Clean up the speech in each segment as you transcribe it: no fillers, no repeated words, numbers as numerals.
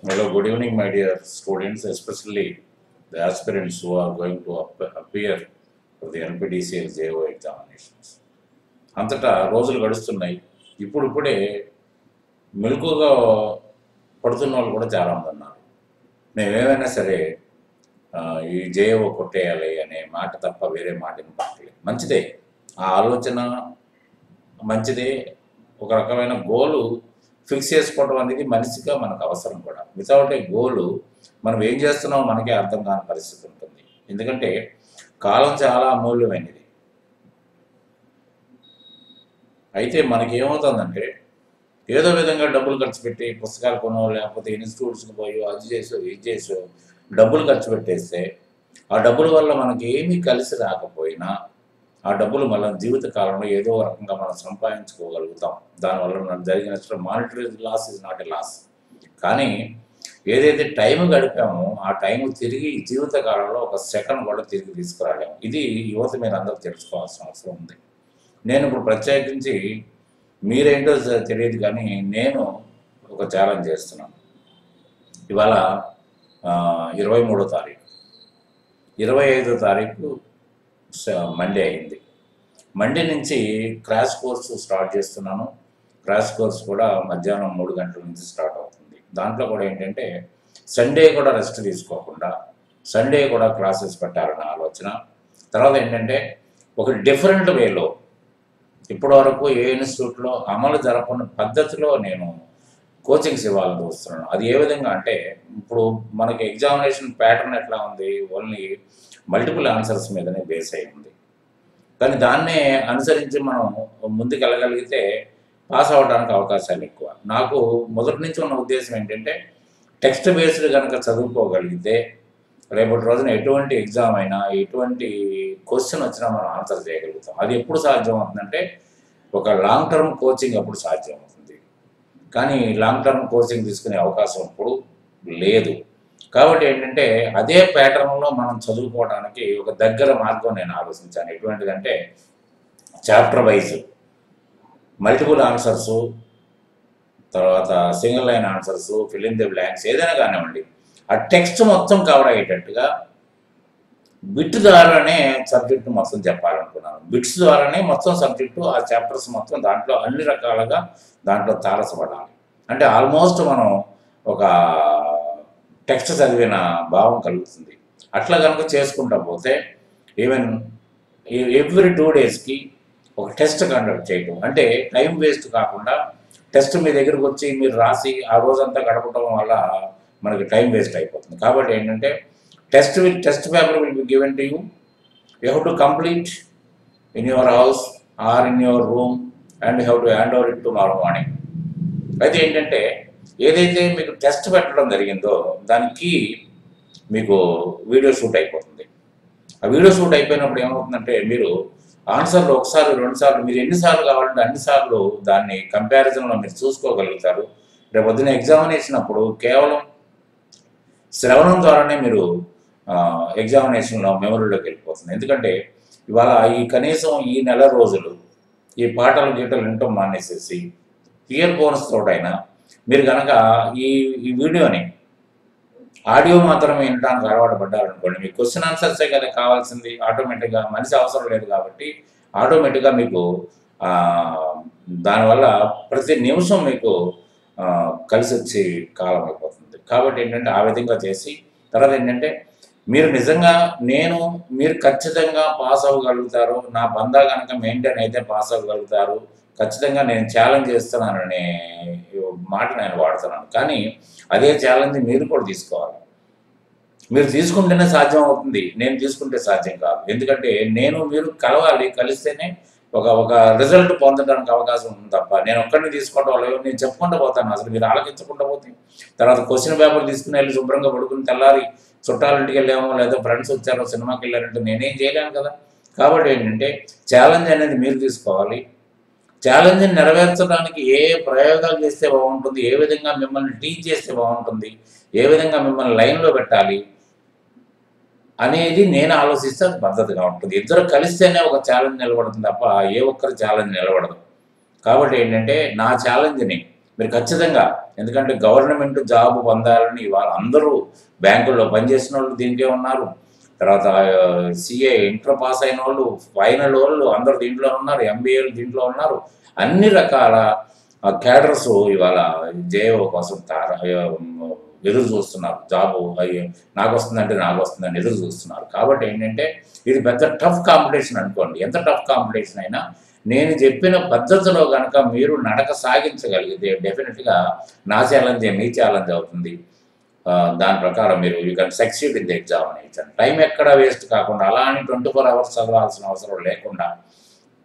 Hello, good evening, my dear students, especially the aspirants who are going to appear for the NPTCL JO examinations. అంతటా రోజులు గడుస్తున్నాయి. ఇప్పుడిప్పుడే మెలకుగా పడుతున్న వాళ్ళు కూడా చాలామంది ఉన్నారు. మేమేమైనా సరే ఈ జేఓ కొట్టేయాలి అనే మాట తప్ప వేరే మాట వినపడలేదు. మంచిదే, ఆ ఆలోచన మంచిదే. ఒక రకమైన గోలు ఫిక్స్ చేసుకోవడం అనేది మనిషిగా మనకు అవసరం కూడా. వితౌట్ ఏ గోలు మనం ఏం చేస్తున్నామో మనకే అర్థం కాని పరిస్థితి ఉంటుంది. ఎందుకంటే కాలం చాలా అమూల్యమైనది. అయితే మనకి ఏమవుతుందంటే ఏదో విధంగా డబ్బులు ఖర్చు పెట్టి పుస్తకాలు కొనో లేకపోతే ఇన్స్టిట్యూట్స్కి పోయో అది చేసో ఇది చేసో డబ్బులు ఖర్చు పెట్టేస్తే ఆ డబ్బుల వల్ల మనకి ఏమీ కలిసి రాకపోయినా ఆ డబ్బులు మళ్ళీ జీవిత కాలంలో ఏదో రకంగా మనం సంపాదించుకోగలుగుతాం. దానివల్ల మనకు జరిగిన monetary loss is not a loss. కానీ ఏదైతే టైం గడిపామో ఆ టైం తిరిగి జీవిత కాలంలో ఒక సెకండ్ కూడా తిరిగి తీసుకురాలేము. ఇది యువత మీరు అందరూ తెలుసుకోవాల్సిన అవసరం ఉంది. నేను ఇప్పుడు ప్రత్యేకించి మీరేంటో తెలియదు కానీ నేను ఒక ఛాలెంజ్ చేస్తున్నాను. ఇవాళ 23వ తారీఖు, 25వ తారీఖు మండే అయింది. మండే నుంచి క్రాష్ కోర్సు స్టార్ట్ చేస్తున్నాను. క్రాష్ కోర్స్ కూడా మధ్యాహ్నం 3 గంటల నుంచి స్టార్ట్ అవుతుంది. దాంట్లో కూడా ఏంటంటే సండే కూడా రెస్ట్ తీసుకోకుండా సండే కూడా క్లాసెస్ పెట్టాలన్న ఆలోచన. తర్వాత ఏంటంటే ఒక డిఫరెంట్ వేలో ఇప్పటివరకు ఏ ఇన్స్టిట్యూట్లో అమలు జరపని పద్ధతిలో నేను కోచింగ్స్ ఇవ్వాలని చూస్తున్నాను. అది ఏ విధంగా అంటే ఇప్పుడు మనకి ఎగ్జామినేషన్ ప్యాటర్న్ ఎట్లా ఉంది, ఓన్లీ మల్టిపుల్ ఆన్సర్స్ మీదనే బేస్ అయి ఉంది. కానీ దాన్నే అనుసరించి మనం ముందుకు వెళ్ళగలిగితే పాస్ అవ్వడానికి అవకాశాలు ఎక్కువ. నాకు మొదటి నుంచి ఉన్న ఉద్దేశం ఏంటంటే టెక్స్ట్ బేస్డ్ కనుక చదువుకోగలిగితే రేపటి రోజున ఎటువంటి ఎగ్జామ్ అయినా ఎటువంటి క్వశ్చన్ వచ్చినా మనం ఆన్సర్ చేయగలుగుతాం. అది ఎప్పుడు సాధ్యం అవుతుందంటే ఒక లాంగ్ టర్మ్ కోచింగ్ అప్పుడు సాధ్యం అవుతుంది. కానీ లాంగ్ టర్మ్ కోచింగ్ తీసుకునే అవకాశం ఇప్పుడు లేదు. కాబట్టి ఏంటంటే అదే ప్యాటర్న్లో మనం చదువుకోవడానికి ఒక దగ్గర మార్గం నేను ఆలోచించాను. ఎటువంటిదంటే చాప్టర్ వైజ్ మల్టిపుల్ ఆన్సర్సు, తర్వాత single line answers, fill in the blanks ఏదైనా కానివ్వండి, ఆ టెక్స్ట్ మొత్తం కవర్ అయ్యేటట్టుగా బిట్ ద్వారానే సబ్జెక్టు మొత్తం చెప్పాలనుకున్నాను. బిట్స్ ద్వారానే మొత్తం సబ్జెక్టు ఆ చాప్టర్స్ మొత్తం దాంట్లో అన్ని రకాలుగా దాంట్లో తారసపడాలి. అంటే ఆల్మోస్ట్ మనం ఒక టెక్స్ట్ చదివిన భావం కలుగుతుంది. అట్లా కనుక చేసుకుంటా పోతే ఈవెన్ ఎవ్రీ 2 డేస్కి ఒక టెస్ట్ కండక్ట్ చేయడం, అంటే టైం వేస్ట్ కాకుండా టెస్ట్ మీ దగ్గరకు వచ్చి మీరు రాసి ఆ రోజంతా గడపడం వల్ల మనకి టైం వేస్ట్ అయిపోతుంది. కాబట్టి ఏంటంటే test paper will be given to you have to complete in your house or in your room and have to hand over it tomorrow morning. అయితే ఏంటంటే ఏదైతే మీకు టెస్ట్ పెట్టడం జరిగిందో దానికి మీకు వీడియో షూట్ అయిపోతుంది. ఆ వీడియో షూట్ అయిపోయినప్పుడు ఏమవుతుందంటే మీరు ఆన్సర్లు ఒకసారి 2 సార్లు మీరు ఎన్నిసార్లు కావాలంటే అన్నిసార్లు దాన్ని కంపారిజన్లో మీరు చూసుకోగలుగుతారు. రేపు పొద్దున ఎగ్జామినేషన్ అప్పుడు కేవలం శ్రవణం ద్వారానే మీరు ఎగ్జామినేషన్లో మెమరీలోకి వెళ్ళిపోతుంది. ఎందుకంటే ఇవాళ కనీసం ఈ నెల రోజులు ఈ పాటలు గీటలు వినటం మానేసేసి ఇయర్ ఫోన్స్ తోటైనా మీరు కనుక ఈ వీడియోని ఆడియో మాత్రమే వినడానికి అలవాటు పడ్డారనుకోండి, మీకు క్వశ్చన్ ఆన్సర్సే కదా కావాల్సింది. ఆటోమేటిక్గా మనిషి అవసరం లేదు కాబట్టి ఆటోమేటిక్గా మీకు దానివల్ల ప్రతి నిమిషం మీకు కలిసి వచ్చి కాలం అయిపోతుంది. కాబట్టి ఏంటంటే ఆ విధంగా చేసి తర్వాత ఏంటంటే మీరు నిజంగా మీరు ఖచ్చితంగా పాస్ అవ్వగలుగుతారు, నా బందా కనుక మెయింటైన్ అయితే పాస్ అవ్వగలుగుతారు, ఖచ్చితంగా నేను ఛాలెంజ్ చేస్తున్నాననే మాట నేను వాడుతున్నాను. కానీ అదే ఛాలెంజ్ మీరు కూడా తీసుకోవాలి. మీరు తీసుకుంటేనే సాధ్యం అవుతుంది, నేను తీసుకుంటే సాధ్యం కాదు. ఎందుకంటే మీరు కలవాలి, కలిస్తేనే ఒక రిజల్ట్ పొందడానికి అవకాశం ఉంది తప్ప నేను ఒక్కడిని తీసుకోవడం వల్ల నేను చెప్పుకుంటూ పోతాను. అసలు మీరు ఆలోచించకుండా పోతే తర్వాత క్వశ్చన్ పేపర్ తీసుకుని వెళ్ళి శుభ్రంగా పడుకుని తెల్లారి చుట్టాలింటికి వెళ్ళామో లేదా ఫ్రెండ్స్ వచ్చారో సినిమాకి వెళ్ళారంటే నేనేం చేయలేను కదా. కాబట్టి ఏంటంటే ఛాలెంజ్ అనేది మీరు తీసుకోవాలి. ఛాలెంజ్ని నెరవేర్చడానికి ఏ ప్రయోగాలు చేస్తే బాగుంటుంది, ఏ విధంగా మిమ్మల్ని టీచ్ చేస్తే బాగుంటుంది, ఏ విధంగా మిమ్మల్ని లైన్లో పెట్టాలి అనేది నేను ఆలోచిస్తే అది పద్ధతిగా ఉంటుంది. ఇద్దరు కలిస్తేనే ఒక ఛాలెంజ్ నిలబడుతుంది తప్ప ఏ ఒక్కరు ఛాలెంజ్ నిలబడదు. కాబట్టి ఏంటంటే నా ఛాలెంజ్ని మీరు ఖచ్చితంగా, ఎందుకంటే గవర్నమెంట్ జాబ్ పొందాలని ఇవాళ అందరూ బ్యాంకుల్లో పనిచేసిన వాళ్ళు దీనికే ఉన్నారు. తర్వాత సిఏ ఇంటర్ పాస్ అయిన వాళ్ళు, ఫైనల్ వాళ్ళు అందరూ దీంట్లో ఉన్నారు, ఎంబీఏలు దీంట్లో ఉన్నారు. అన్ని రకాల క్యాడర్స్ ఇవాళ జేఓ కోసం ఎదురు చూస్తున్నారు. జాబు నాకు వస్తుందని ఎదురు చూస్తున్నారు. కాబట్టి ఏంటంటే ఇది పెద్ద టఫ్ కాంపిటీషన్ అనుకోండి. ఎంత టఫ్ కాంపిటీషన్ అయినా నేను చెప్పిన పద్ధతిలో కనుక మీరు నడక సాగించగలిగితే డెఫినెట్గా నా ఛాలెంజే మీ ఛాలెంజ్ అవుతుంది. దాని ప్రకారం మీరు you can succeed in the examination. Time ఎక్కడ వేస్ట్ కాకుండా అలా అని 24 hours చదవాల్సిన అవసరం లేకుండా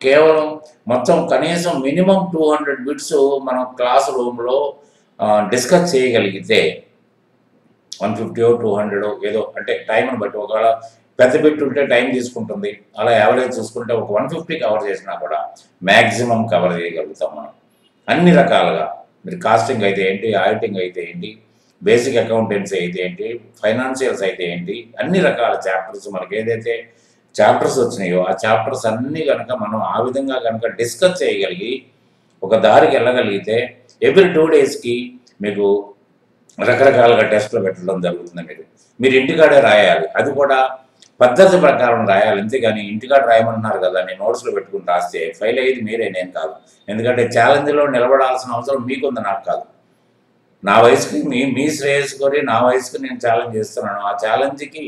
కేవలం మొత్తం కనీసం మినిమం 200 బిట్స్ మనం క్లాస్ రూమ్లో డిస్కస్ చేయగలిగితే 150 200 ఏదో అంటే టైంని బట్టి, ఒకవేళ పెద్ద బిట్ ఉంటే టైం తీసుకుంటుంది, అలా యావరేజ్ చూసుకుంటే ఒక 150 కవర్ చేసినా కూడా మ్యాక్సిమం కవర్ చేయగలుగుతాం మనం అన్ని రకాలుగా. మీరు కాస్టింగ్ అయితే ఏంటి, ఆడిటింగ్ అయితే ఏంటి, బేసిక్ అకౌంటెన్సీ అయితే ఏంటి, ఫైనాన్షియల్స్ అయితే ఏంటి, అన్ని రకాల చాప్టర్స్ మనకి ఏదైతే చాప్టర్స్ వచ్చినాయో ఆ చాప్టర్స్ అన్నీ కనుక మనం ఆ విధంగా కనుక డిస్కస్ చేయగలిగి ఒక దారికి వెళ్ళగలిగితే ఎవ్రీ 2 daysకి మీకు రకరకాలుగా టెస్టులు పెట్టడం జరుగుతుంది. మీరు ఇంటికాడే రాయాలి, అది కూడా పద్ధతి ప్రకారం రాయాలి. అంతేగాని ఇంటికాడ రాయమన్నారు కదా నేను నోట్స్లో పెట్టుకుని రాస్తే ఫెయిల్ అయ్యేది మీరే, నేను కాదు. ఎందుకంటే ఛాలెంజ్లో నిలబడాల్సిన అవసరం మీకుంది, నాకు కాదు. నా వయసుకి మీ శ్రేయస్సుకొని నా వయసుకి నేను ఛాలెంజ్ చేస్తున్నాను. ఆ ఛాలెంజ్కి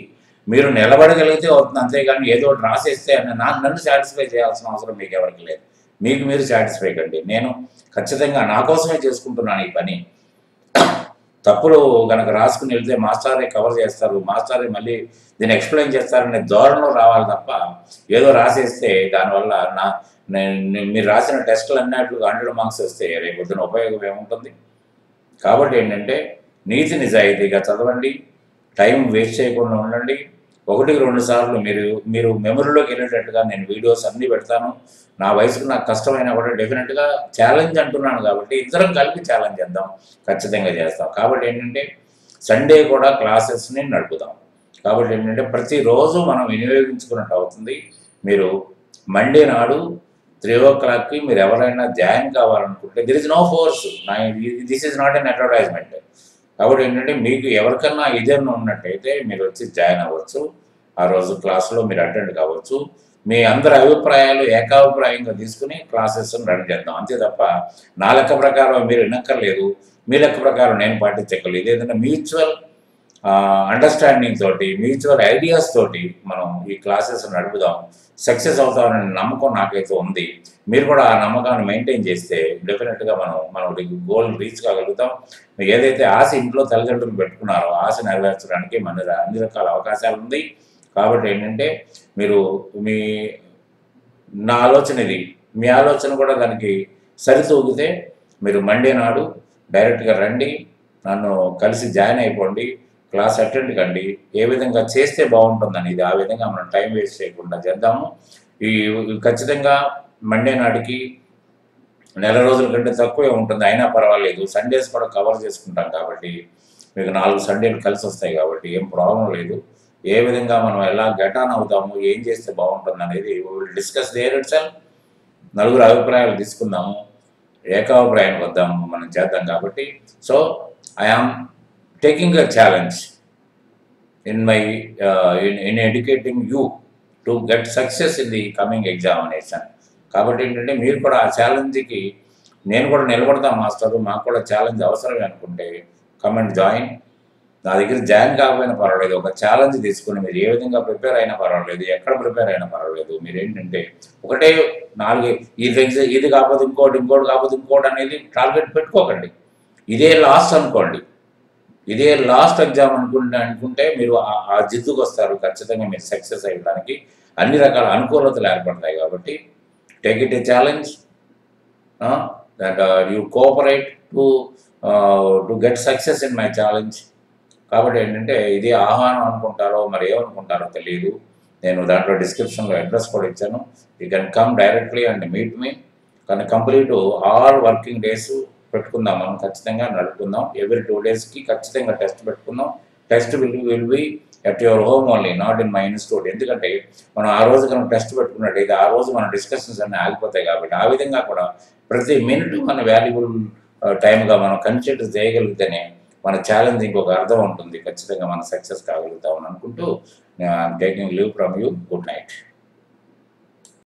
మీరు నిలబడగలిగితే అవుతుంది. అంతేగాని ఏదో ఒకటి రాసేస్తే నన్ను సాటిస్ఫై చేయాల్సిన అవసరం మీకు ఎవరికి లేదు. మీకు మీరు సాటిస్ఫై కండి. నేను ఖచ్చితంగా నా కోసమే చేసుకుంటున్నాను ఈ పని. తప్పులు కనుక రాసుకుని వెళ్తే మాస్టారే కవర్ చేస్తారు, మాస్టారే మళ్ళీ దీన్ని ఎక్స్ప్లెయిన్ చేస్తారనే ధోరణిలో రావాలి తప్ప ఏదో రాసేస్తే దానివల్ల మీరు రాసిన టెస్టులు అన్నట్లు 100 మార్క్స్ వస్తే రేపు పొద్దున ఉపయోగం ఏముంటుంది? కాబట్టి ఏంటంటే నీతి నిజాయితీగా చదవండి, టైం వేస్ట్ చేయకుండా ఉండండి. 1-2 సార్లు మీరు మెమరీలోకి వెళ్ళేటట్టుగా నేను వీడియోస్ అన్నీ పెడతాను. నా వయసుకు నాకు కష్టమైనా కూడా డెఫినెట్గా ఛాలెంజ్ అంటున్నాను కాబట్టి ఇద్దరం కలిపి ఛాలెంజ్ చేద్దాం, ఖచ్చితంగా చేస్తాం. కాబట్టి ఏంటంటే సండే కూడా క్లాసెస్ని నడుపుదాం. కాబట్టి ఏంటంటే ప్రతిరోజు మనం వినియోగించుకున్నట్టు అవుతుంది. మీరు మండే నాడు 3 o'clockకి మీరు ఎవరైనా జాయిన్ కావాలనుకుంటే there is no force, this is not an advertisement. కాబట్టి ఏంటంటే మీకు ఎవరికన్నా ఇదేనా ఉన్నట్టయితే మీరు వచ్చి జాయిన్ అవ్వచ్చు. ఆ రోజు క్లాసులో మీరు అటెండ్ కావచ్చు. మీ అందరి అభిప్రాయాలు ఏకాభిప్రాయంగా తీసుకుని క్లాసెస్ రన్ చేద్దాం. అంతే తప్ప నా లెక్క ప్రకారం మీరు వినక్కర్లేదు, మీ లెక్క ప్రకారం నేను పాటించక్కర్లేదు. ఏదైనా మ్యూచువల్ అండర్స్టాండింగ్ తోటి, మ్యూచువల్ ఐడియాస్ తోటి మనం ఈ క్లాసెస్ నడుపుదాం. సక్సెస్ అవుతామనే నమ్మకం నాకైతే ఉంది. మీరు కూడా ఆ నమ్మకాన్ని మెయింటైన్ చేస్తే డెఫినెట్గా మనం గోల్ రీచ్ కాగలుగుతాం. ఏదైతే ఆశ ఇంట్లో తల్లిదండ్రులు పెట్టుకున్నారో ఆశ నెరవేర్చడానికి మన అన్ని రకాల అవకాశాలు ఉంది. కాబట్టి ఏంటంటే మీరు నా ఆలోచన ఇది, మీ ఆలోచన కూడా దానికి సరితూగితే మీరు మండే నాడు డైరెక్ట్గా రండి, నన్ను కలిసి జాయిన్ అయిపోండి, క్లాస్ అటెండ్ కండి. ఏ విధంగా చేస్తే బాగుంటుందని ఇది ఆ విధంగా మనం టైం వేస్ట్ చేయకుండా చేద్దాము. ఖచ్చితంగా మండే నాటికి 1 రోజుల కంటే తక్కువే ఉంటుంది, అయినా పర్వాలేదు. సండేస్ కూడా కవర్ చేసుకుంటాం కాబట్టి మీకు 4 సండేలు కలిసి వస్తాయి కాబట్టి ఏం ప్రాబ్లం లేదు. ఏ విధంగా మనం ఎలా గెట్ ఆన్ అవుతాము, ఏం చేస్తే బాగుంటుంది అనేది will discuss there itself. నలుగురు అభిప్రాయాలు తీసుకుందాము, ఏకాభిప్రాయానికి వద్దాము, మనం చేద్దాం. కాబట్టి so I am taking a challenge in educating you to get success in the coming examination. కాబట్టి ఏంటంటే మీరు కూడా ఆ ఛాలెంజ్కి నేను కూడా నిలబడతాను మాస్టర్, మాకు కూడా ఛాలెంజ్ అవసరమే అనుకుంటే కమ్ అండ్ జాయిన్. నా దగ్గర జాయిన్ కాకపోయినా పర్వాలేదు, ఒక ఛాలెంజ్ తీసుకుని మీరు ఏ విధంగా ప్రిపేర్ అయినా పర్వాలేదు, ఎక్కడ ప్రిపేర్ అయినా పర్వాలేదు. మీరు ఏంటంటే ఒకటే 4 ఇది కాకపోతే ఇంకోటి కాకపోతే ఇంకోటి అనేది టార్గెట్ పెట్టుకోకండి. ఇదే లాస్ట్ అనుకోండి, ఇదే లాస్ట్ ఎగ్జామ్ అనుకుంటే మీరు ఆ జిద్దుకు వస్తారు. ఖచ్చితంగా మీరు సక్సెస్ అయ్యడానికి అన్ని రకాల అనుకూలతలు ఏర్పడతాయి. కాబట్టి take it A challenge that you cooperate to get success in my challenge. కాబట్టి ఏంటంటే ఇది ఆహ్వానం అనుకుంటారో మరి ఏమనుకుంటారో తెలియదు. నేను దాంట్లో డిస్క్రిప్షన్లో అడ్రస్ కూడా ఇచ్చాను. You can come directly and meet me. కానీ కంప్లీట్ ఆల్ వర్కింగ్ డేస్ పెట్టుకుందాం, మనం ఖచ్చితంగా నడుపుకుందాం. ఎవ్రీ 2 daysకి ఖచ్చితంగా టెస్ట్ పెట్టుకుందాం. Test will be at your home only, not in my institute. ఎందుకంటే మనం ఆ రోజు కనుక టెస్ట్ పెట్టుకున్నట్టయితే ఆ రోజు మన డిస్కషన్స్ అన్నీ ఆగిపోతాయి. కాబట్టి ఆ విధంగా కూడా ప్రతి మినిట్ మన వాల్యుబుల్ టైంగా మనం కన్సిడర్ చేయగలిగితేనే మన ఛాలెంజ్ ఇంకొక అర్థం ఉంటుంది, ఖచ్చితంగా మనం సక్సెస్ కాగలుగుతామని అనుకుంటూ taking leave from you. Good night.